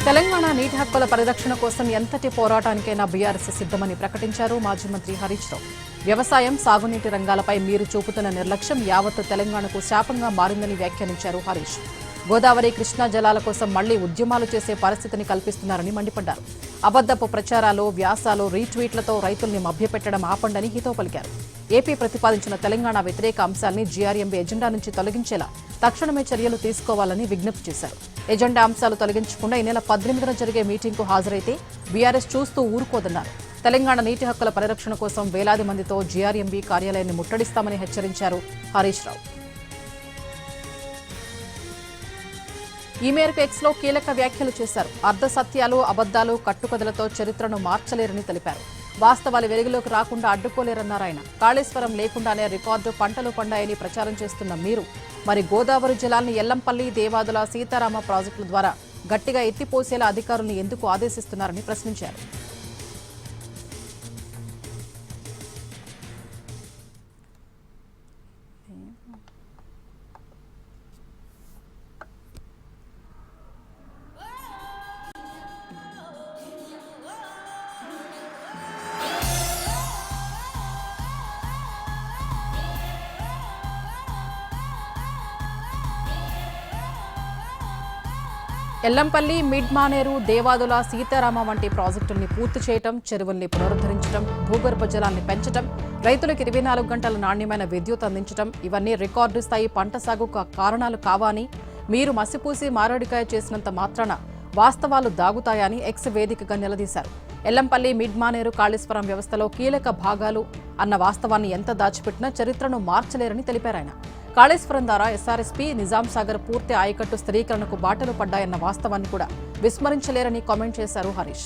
తెలంగాణ నీటి హక్కుల పరిరక్షణ కోసం ఎంతటి పోరాటానికైనా బీఆర్ఎస్ సిద్ధమని ప్రకటించారు మాజీ మంత్రి హరీష్ రావు. వ్యవసాయం, సాగునీటి రంగాలపై మీరు చూపుతున్న నిర్లక్ష్యం యావత్ తెలంగాణకు శాపంగా మారిందని వ్యాఖ్యానించారు హరీష్. గోదావరి, కృష్ణా జలాల కోసం మళ్లీ ఉద్యమాలు చేసే పరిస్థితిని కల్పిస్తున్నారని మండిపడ్డారు. అబద్దపు ప్రచారాలు, వ్యాసాలు, రీట్వీట్లతో రైతుల్ని మభ్యపెట్టడం ఆపండని హితవు పలికారు. ఏపీ ప్రతిపాదించిన తెలంగాణ వ్యతిరేక అంశాల్ని జీఆర్ఎంబీ ఎజెండా నుంచి తొలగించేలా తక్షణమే చర్యలు తీసుకోవాలని విజ్ఞప్తి చేశారు. ఎజెండా అంశాలు తొలగించకుండా ఈ నెల 18న జరిగే మీటింగ్కు హాజరైతే బీఆర్ఎస్ చూస్తూ ఊరుకోదన్నారు. తెలంగాణ నీటి హక్కుల పరిరక్షణ కోసం వేలాది మందితో జీఆర్ఎంబీ కార్యాలయాన్ని ముట్టడిస్తామని హెచ్చరించారు హరీష్ రావు. ఈ మేరకు ఎక్స్లో కీలక వ్యాఖ్యలు చేశారు. అర్ధసత్యాలు, అబద్దాలు, కట్టుకథలతో చరిత్రను మార్చలేరని తెలిపారు. వాస్తవాలు వెలుగులోకి రాకుండా అడ్డుకోలేరన్నారు ఆయన. కాళేశ్వరం లేకుండానే రికార్డు పంటలు పండాయని ప్రచారం చేస్తున్న మీరు మరి గోదావరి జలాన్ని ఎల్లంపల్లి, దేవాదుల, సీతారామ ప్రాజెక్టుల ద్వారా గట్టిగా ఎత్తిపోసేలా అధికారులను ఎందుకు ఆదేశిస్తున్నారని ప్రశ్నించారు. ఎల్లంపల్లి, మిడ్ మానేరు, దేవాదుల, సీతారామ వంటి ప్రాజెక్టుల్ని పూర్తి చేయడం, చెరువుల్ని పునరుద్ధరించడం, భూగర్భ జలాన్ని పెంచడం, రైతులకు 24 గంటల నాణ్యమైన విద్యుత్ అందించడం ఇవన్నీ రికార్డు స్థాయి పంట సాగుకు కారణాలు కావాని మీరు మసిపూసి మారేడుకాయ చేసినంత మాత్రాన వాస్తవాలు దాగుతాయని ఎక్స్ వేదికగా నిలదీశారు. ఎల్లంపల్లి, మిడ్ మానేరు, కాళేశ్వరం వ్యవస్థలో కీలక భాగాలు అన్న వాస్తవాన్ని ఎంత దాచిపెట్టినా చరిత్రను మార్చలేరని తెలిపారాయన. కాళేశ్వరం ద్వారా ఎస్ఆర్ఎస్పీ, నిజాం సాగర్ పూర్తి ఆయకట్టు స్థిరీకరణకు బాటలు పడ్డాయన్న వాస్తవాన్ని కూడా విస్మరించలేరని కామెంట్ చేశారు హరీష్.